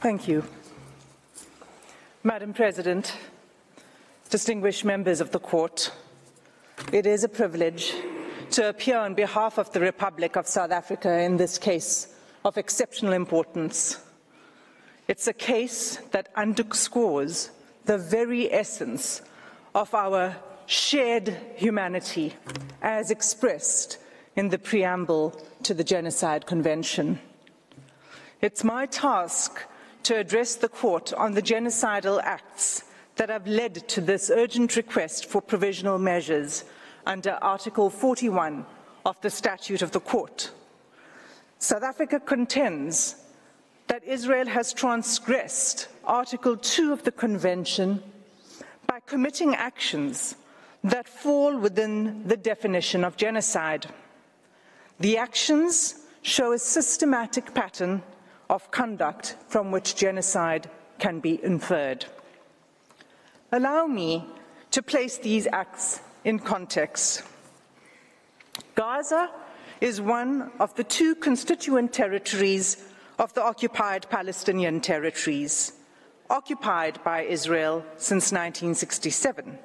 Thank you. Madam President, distinguished members of the Court, it is a privilege to appear on behalf of the Republic of South Africa in this case of exceptional importance. It's a case that underscores the very essence of our shared humanity as expressed in the preamble to the Genocide Convention. It's my task to address the Court on the genocidal acts that have led to this urgent request for provisional measures under Article 41 of the Statute of the Court. South Africa contends that Israel has transgressed Article 2 of the Convention by committing actions that fall within the definition of genocide. The actions show a systematic pattern of conduct from which genocide can be inferred. Allow me to place these acts in context. Gaza is one of the two constituent territories of the occupied Palestinian territories, occupied by Israel since 1967.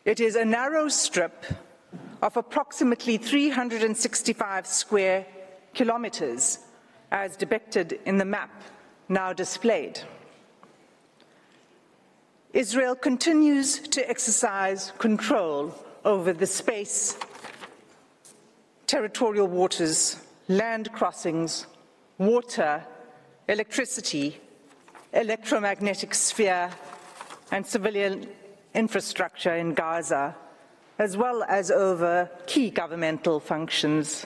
It is a narrow strip of approximately 365 square kilometers, as depicted in the map now displayed. Israel continues to exercise control over the space, territorial waters, land crossings, water, electricity, electromagnetic sphere, and civilian infrastructure in Gaza, as well as over key governmental functions.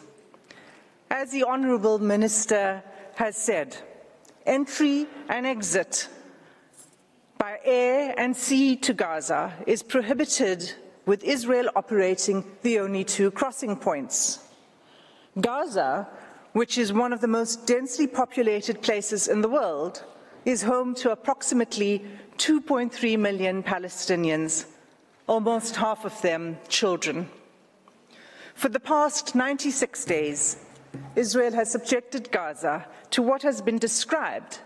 As the Honourable Minister has said, entry and exit by air and sea to Gaza is prohibited, with Israel operating the only two crossing points. Gaza, which is one of the most densely populated places in the world, is home to approximately 2.3 million Palestinians, almost half of them children. For the past 96 days, Israel has subjected Gaza to what has been described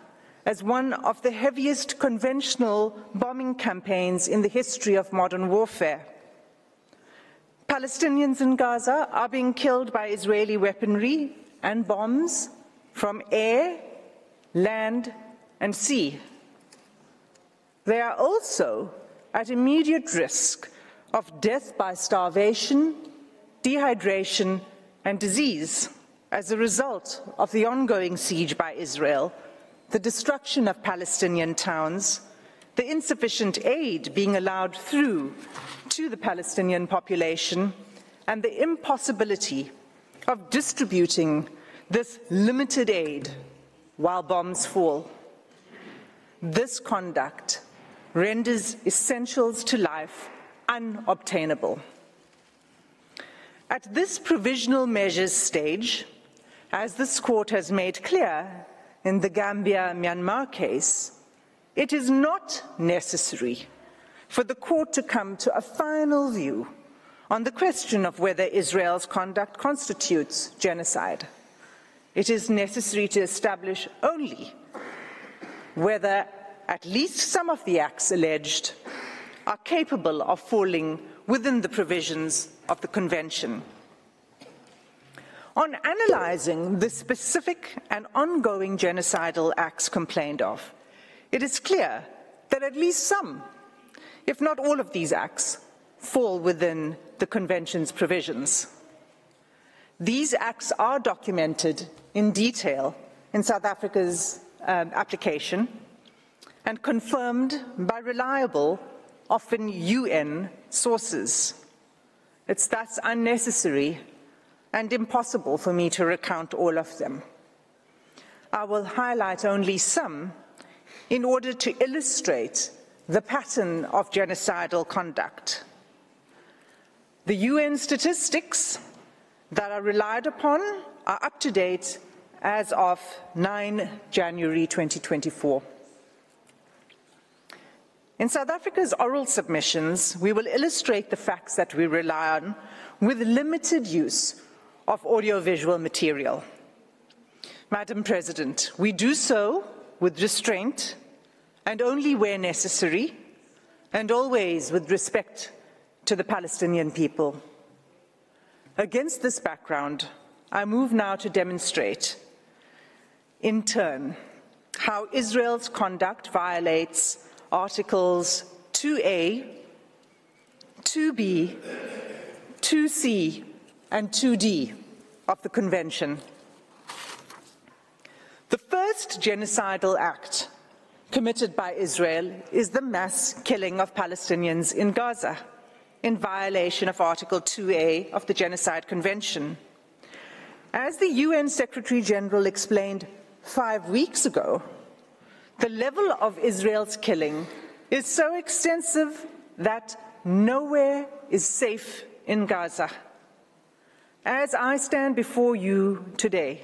as one of the heaviest conventional bombing campaigns in the history of modern warfare. Palestinians in Gaza are being killed by Israeli weaponry and bombs from air, land, and sea. They are also at immediate risk of death by starvation, dehydration, and disease as a result of the ongoing siege by Israel, the destruction of Palestinian towns, the insufficient aid being allowed through to the Palestinian population, and the impossibility of distributing this limited aid while bombs fall. This conduct renders essentials to life unobtainable. At this provisional measures stage, as this Court has made clear in the Gambia-Myanmar case, it is not necessary for the Court to come to a final view on the question of whether Israel's conduct constitutes genocide. It is necessary to establish only whether at least some of the acts alleged are capable of falling within the provisions of the Convention. On analysing the specific and ongoing genocidal acts complained of, it is clear that at least some, if not all of these acts, fall within the Convention's provisions. These acts are documented in detail in South Africa's application and confirmed by reliable, often UN sources. It's thus unnecessary and impossible for me to recount all of them. I will highlight only some in order to illustrate the pattern of genocidal conduct. The UN statistics that are relied upon are up to date as of 9 January 2024. In South Africa's oral submissions, we will illustrate the facts that we rely on with limited use of audiovisual material. Madam President, we do so with restraint and only where necessary, and always with respect to the Palestinian people. Against this background, I move now to demonstrate, in turn, how Israel's conduct violates Articles 2A, 2B, 2C, and 2D of the Convention. The first genocidal act committed by Israel is the mass killing of Palestinians in Gaza, in violation of Article 2A of the Genocide Convention. As the UN Secretary General explained 5 weeks ago, the level of Israel's killing is so extensive that nowhere is safe in Gaza. As I stand before you today,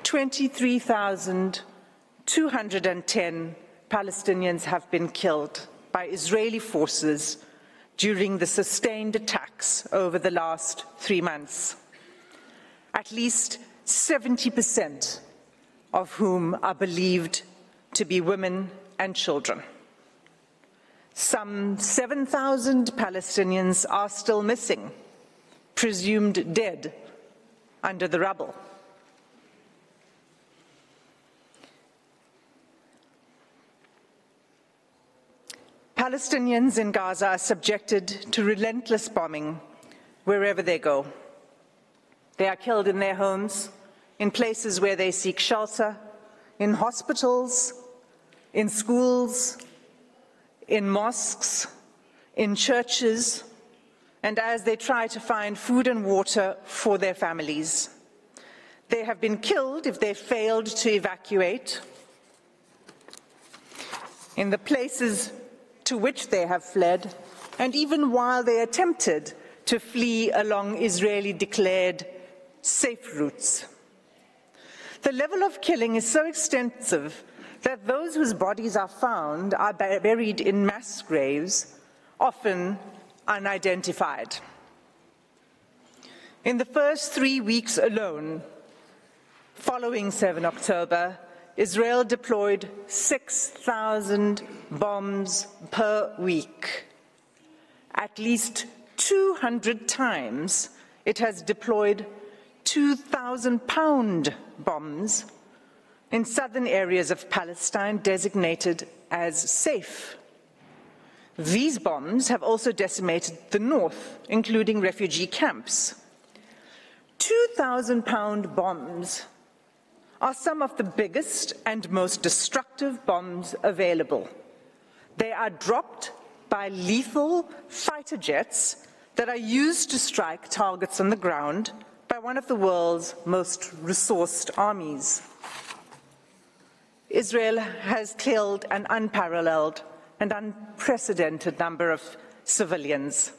23,210 Palestinians have been killed by Israeli forces during the sustained attacks over the last 3 months. At least 70% of whom are believed to be women and children. Some 7,000 Palestinians are still missing, presumed dead under the rubble. Palestinians in Gaza are subjected to relentless bombing wherever they go. They are killed in their homes, in places where they seek shelter, in hospitals, in schools, in mosques, in churches, and as they try to find food and water for their families. They have been killed if they failed to evacuate. In the places to which they have fled, and even while they attempted to flee along Israeli-declared safe routes. The level of killing is so extensive that those whose bodies are found are buried in mass graves, often unidentified. In the first 3 weeks alone, following 7 October, Israel deployed 6,000 bombs per week. At least 200 times it has deployed 2,000-pound bombs in southern areas of Palestine designated as safe. These bombs have also decimated the north, including refugee camps. 2,000-pound bombs are some of the biggest and most destructive bombs available. They are dropped by lethal fighter jets that are used to strike targets on the ground by one of the world's most resourced armies. Israel has killed an unparalleled and unprecedented number of civilians,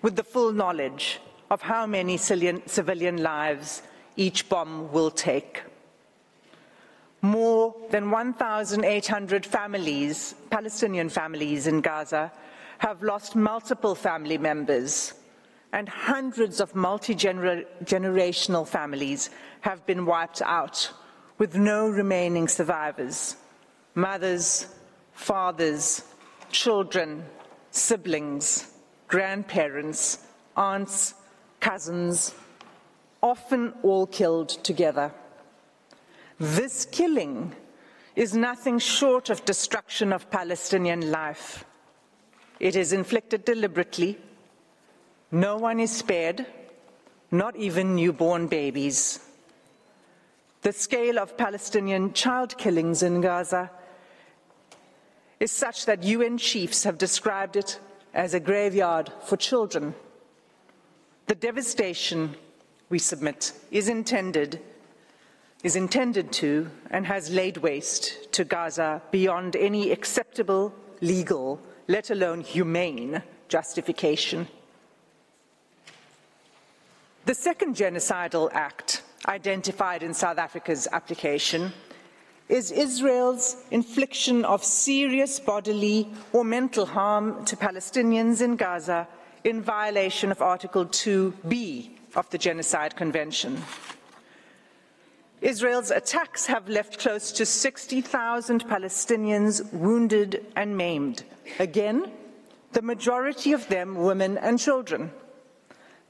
with the full knowledge of how many civilian lives each bomb will take. More than 1,800 families, Palestinian families in Gaza, have lost multiple family members, and hundreds of multi-generational families have been wiped out, with no remaining survivors. Mothers, fathers, children, siblings, grandparents, aunts, cousins, often all killed together. This killing is nothing short of destruction of Palestinian life. It is inflicted deliberately. No one is spared, not even newborn babies. The scale of Palestinian child killings in Gaza is such that UN chiefs have described it as a graveyard for children. The devastation, we submit, is intended to and has laid waste to Gaza beyond any acceptable legal, let alone humane, justification. The second genocidal act identified in South Africa's application is Israel's infliction of serious bodily or mental harm to Palestinians in Gaza in violation of Article 2B of the Genocide Convention. Israel's attacks have left close to 60,000 Palestinians wounded and maimed. Again, the majority of them women and children.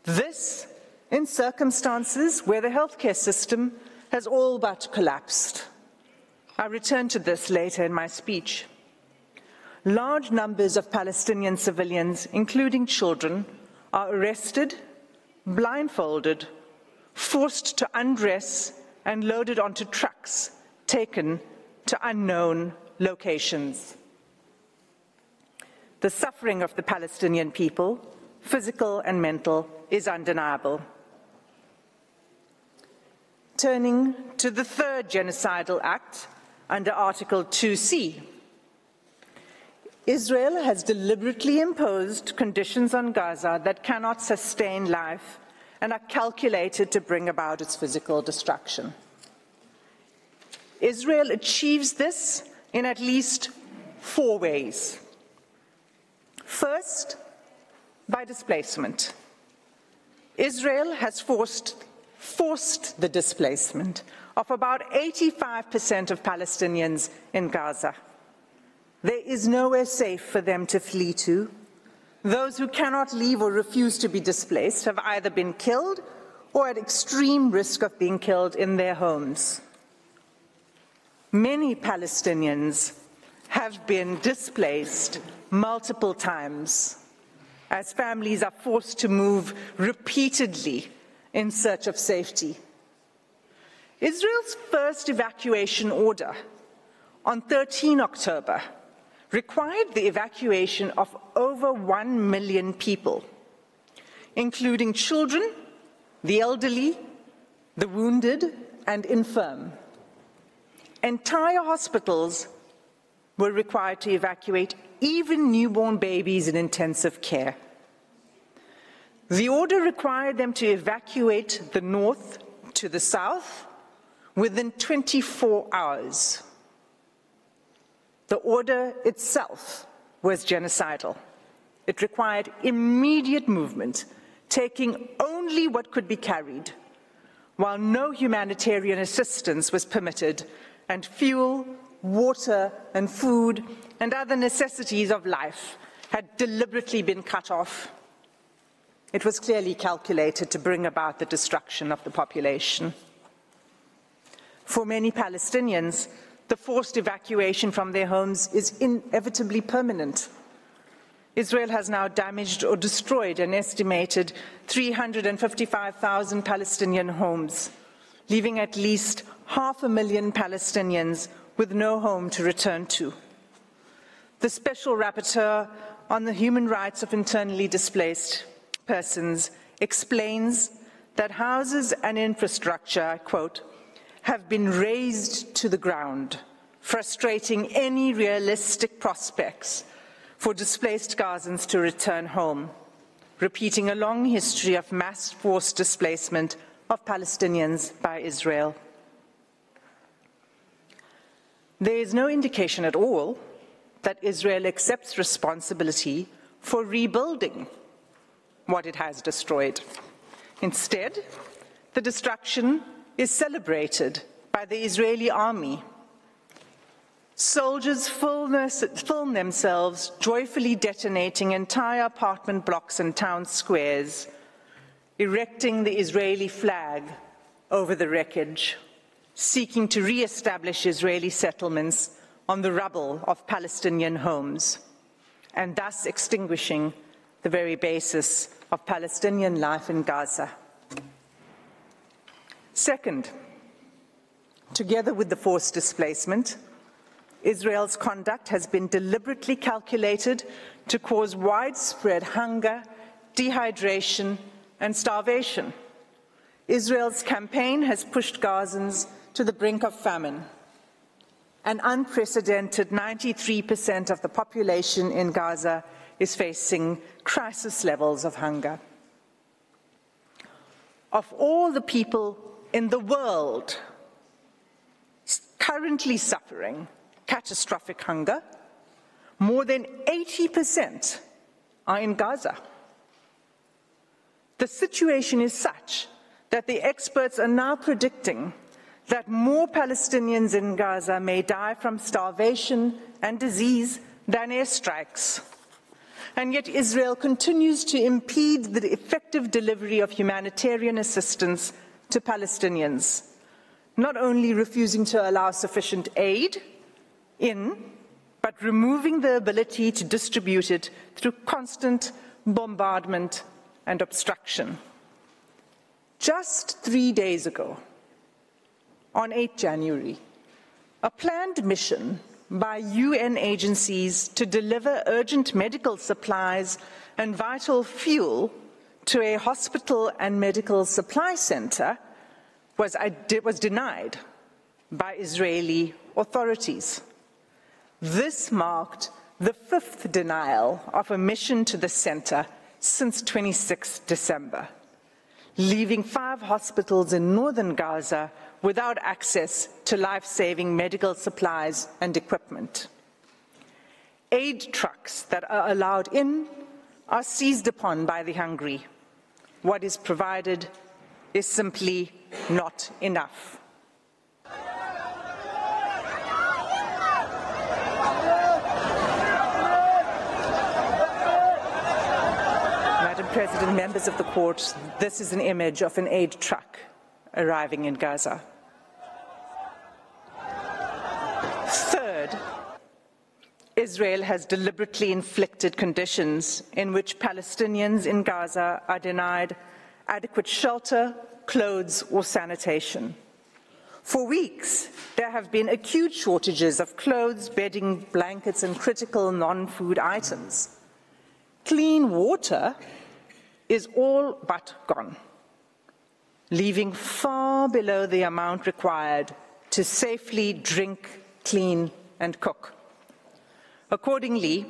This in circumstances where the healthcare system has all but collapsed. I'll return to this later in my speech. Large numbers of Palestinian civilians, including children, are arrested, blindfolded, forced to undress, and loaded onto trucks taken to unknown locations. The suffering of the Palestinian people, physical and mental, is undeniable. Turning to the third genocidal act under Article 2C. Israel has deliberately imposed conditions on Gaza that cannot sustain life and are calculated to bring about its physical destruction. Israel achieves this in at least 4 ways. First, by displacement. Israel has forced the displacement of about 85% of Palestinians in Gaza. There is nowhere safe for them to flee to. Those who cannot leave or refuse to be displaced have either been killed or at extreme risk of being killed in their homes. Many Palestinians have been displaced multiple times as families are forced to move repeatedly in search of safety. Israel's first evacuation order on 13 October required the evacuation of over 1 million people, including children, the elderly, the wounded, and infirm. Entire hospitals were required to evacuate, even newborn babies in intensive care. The order required them to evacuate the north to the south within 24 hours. The order itself was genocidal. It required immediate movement, taking only what could be carried, while no humanitarian assistance was permitted, and fuel, water, and food, and other necessities of life had deliberately been cut off. It was clearly calculated to bring about the destruction of the population. For many Palestinians, the forced evacuation from their homes is inevitably permanent. Israel has now damaged or destroyed an estimated 355,000 Palestinian homes, leaving at least 500,000 Palestinians with no home to return to. The Special Rapporteur on the Human Rights of Internally Displaced Persons explains that houses and infrastructure, I quote, have been razed to the ground, frustrating any realistic prospects for displaced Gazans to return home, repeating a long history of mass forced displacement of Palestinians by Israel. There is no indication at all that Israel accepts responsibility for rebuilding what it has destroyed. Instead, the destruction is celebrated by the Israeli army. Soldiers film themselves joyfully detonating entire apartment blocks and town squares, erecting the Israeli flag over the wreckage, seeking to re-establish Israeli settlements on the rubble of Palestinian homes, and thus extinguishing the very basis of Palestinian life in Gaza. Second, together with the forced displacement, Israel's conduct has been deliberately calculated to cause widespread hunger, dehydration, and starvation. Israel's campaign has pushed Gazans to the brink of famine. An unprecedented 93% of the population in Gaza is facing crisis levels of hunger. Of all the people in the world currently suffering catastrophic hunger, more than 80% are in Gaza. The situation is such that the experts are now predicting that more Palestinians in Gaza may die from starvation and disease than airstrikes. And yet Israel continues to impede the effective delivery of humanitarian assistance to Palestinians, not only refusing to allow sufficient aid in, but removing the ability to distribute it through constant bombardment and obstruction. Just 3 days ago, on 8 January, a planned mission by UN agencies to deliver urgent medical supplies and vital fuel to a hospital and medical supply center was denied by Israeli authorities. This marked the 5th denial of a mission to the center since 26 December, leaving 5 hospitals in northern Gaza without access to life-saving medical supplies and equipment. Aid trucks that are allowed in are seized upon by the hungry. What is provided is simply not enough. Madam President, members of the court, this is an image of an aid truck arriving in Gaza. Third, Israel has deliberately inflicted conditions in which Palestinians in Gaza are denied adequate shelter, clothes, or sanitation. For weeks, there have been acute shortages of clothes, bedding, blankets, and critical non-food items. Clean water is all but gone, leaving far below the amount required to safely drink, clean, and cook. Accordingly,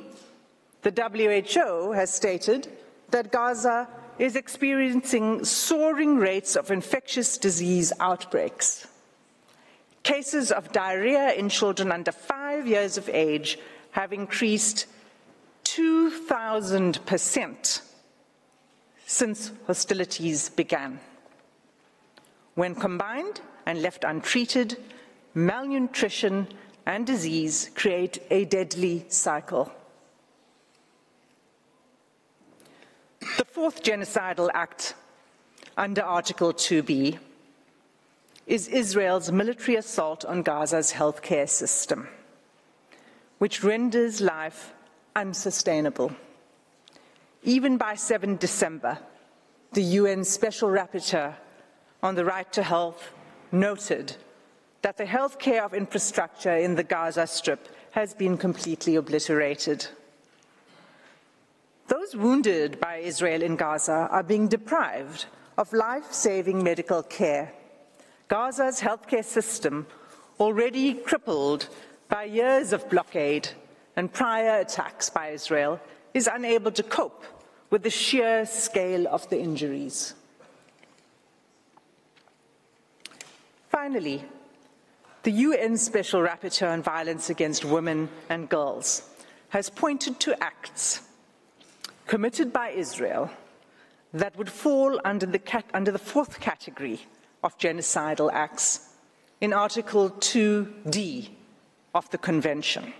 the WHO has stated that Gaza is experiencing soaring rates of infectious disease outbreaks. Cases of diarrhea in children under 5 years of age have increased 2,000% since hostilities began. When combined and left untreated, malnutrition and disease create a deadly cycle. The 4th genocidal act under Article 2B is Israel's military assault on Gaza's healthcare system, which renders life unsustainable. Even by 7 December, the UN Special Rapporteur on the right to health noted that the healthcare of infrastructure in the Gaza Strip has been completely obliterated. Those wounded by Israel in Gaza are being deprived of life-saving medical care. Gaza's healthcare system, already crippled by years of blockade and prior attacks by Israel, is unable to cope with the sheer scale of the injuries. Finally, the UN Special Rapporteur on Violence Against Women and Girls has pointed to acts committed by Israel that would fall under the 4th category of genocidal acts in Article 2D of the Convention.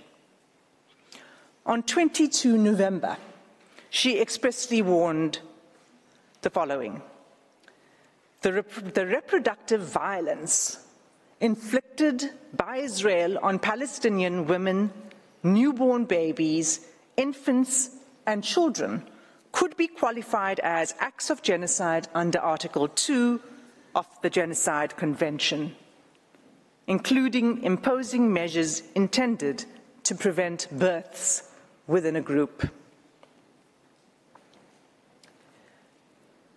On 22 November, she expressly warned the following: the reproductive violence inflicted by Israel on Palestinian women, newborn babies, infants, and children could be qualified as acts of genocide under Article 2 of the Genocide Convention, including imposing measures intended to prevent births within a group.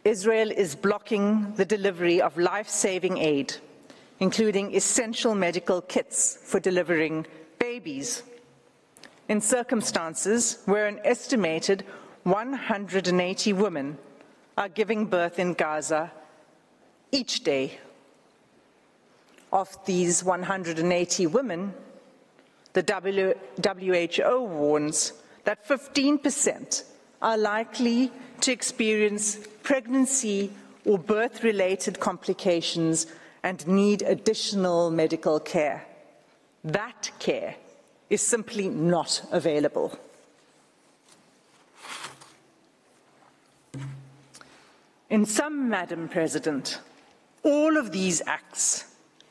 Israel is blocking the delivery of life-saving aid, including essential medical kits for delivering babies, in circumstances where an estimated 180 women are giving birth in Gaza each day. Of these 180 women, the WHO warns that 15% are likely to experience pregnancy or birth-related complications and need additional medical care. That care is simply not available. In sum, Madam President, all of these acts,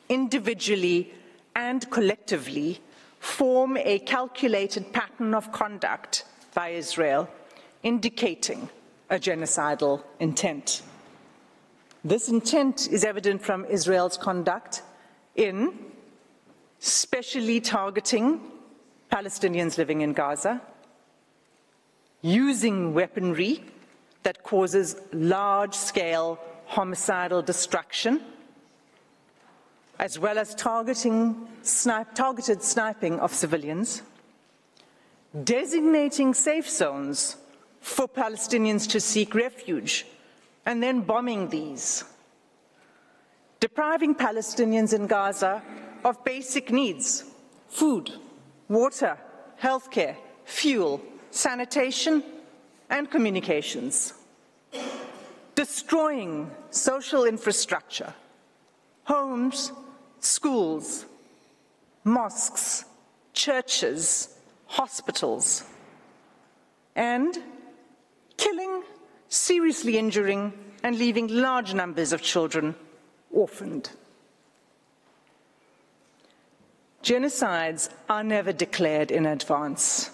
individually and collectively, form a calculated pattern of conduct by Israel, indicating a genocidal intent. This intent is evident from Israel's conduct in specially targeting Palestinians living in Gaza, using weaponry that causes large-scale homicidal destruction, as well as targeted sniping of civilians, designating safe zones for Palestinians to seek refuge, and then bombing these, depriving Palestinians in Gaza of basic needs: food, water, healthcare, fuel, sanitation, and communications, destroying social infrastructure, homes, schools, mosques, churches, hospitals, and killing, seriously injuring, and leaving large numbers of children orphaned. Genocides are never declared in advance.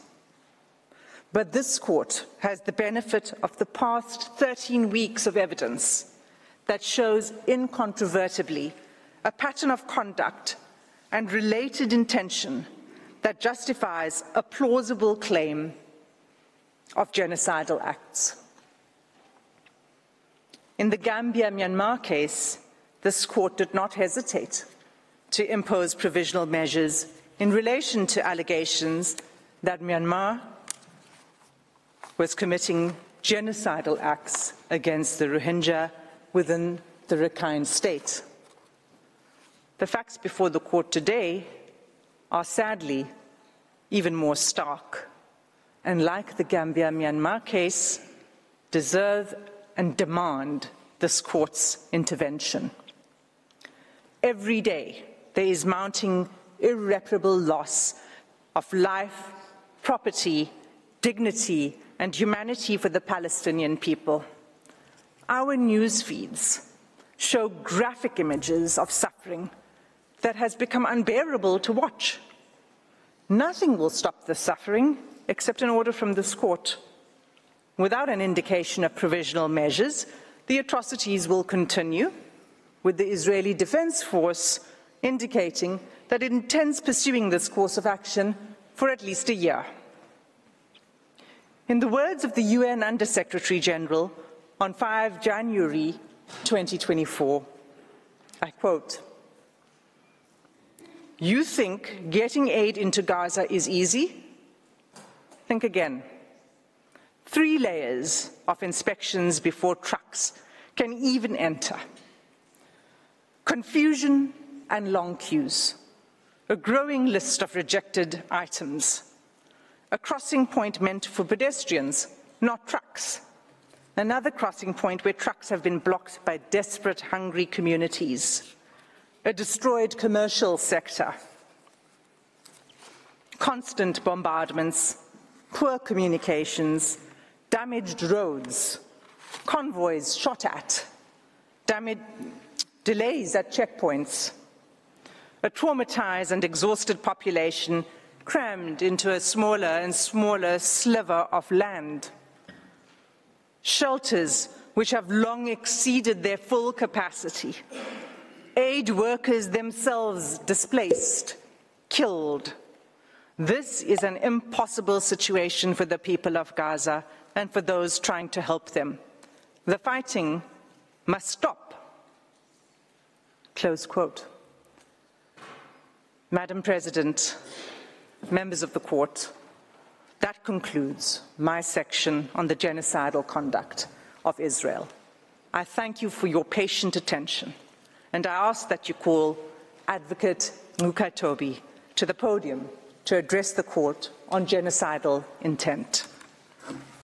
But this court has the benefit of the past 13 weeks of evidence that shows incontrovertibly a pattern of conduct and related intention that justifies a plausible claim of genocidal acts. In the Gambia-Myanmar case, this court did not hesitate to impose provisional measures in relation to allegations that Myanmar was committing genocidal acts against the Rohingya within the Rakhine state. The facts before the court today are sadly even more stark, and like the Gambia-Myanmar case, deserve and demand this court's intervention. Every day, there is mounting irreparable loss of life, property, dignity, and humanity for the Palestinian people. Our news feeds show graphic images of suffering that has become unbearable to watch. Nothing will stop the suffering except an order from this court. Without an indication of provisional measures, the atrocities will continue, with the Israeli Defense Force indicating that it intends pursuing this course of action for at least a year. In the words of the UN Under-Secretary General on 5 January 2024, I quote, "You think getting aid into Gaza is easy? Think again. 3 layers of inspections before trucks can even enter. Confusion and long queues. A growing list of rejected items. A crossing point meant for pedestrians, not trucks. Another crossing point where trucks have been blocked by desperate, hungry communities. A destroyed commercial sector. Constant bombardments, poor communications, damaged roads, convoys shot at, delays at checkpoints, a traumatized and exhausted population crammed into a smaller and smaller sliver of land, shelters which have long exceeded their full capacity, aid workers themselves displaced, killed. This is an impossible situation for the people of Gaza and for those trying to help them. The fighting must stop." Close quote. Madam President, members of the court, that concludes my section on the genocidal conduct of Israel. I thank you for your patient attention, and I ask that you call Advocate Mukai Toby to the podium to address the court on genocidal intent.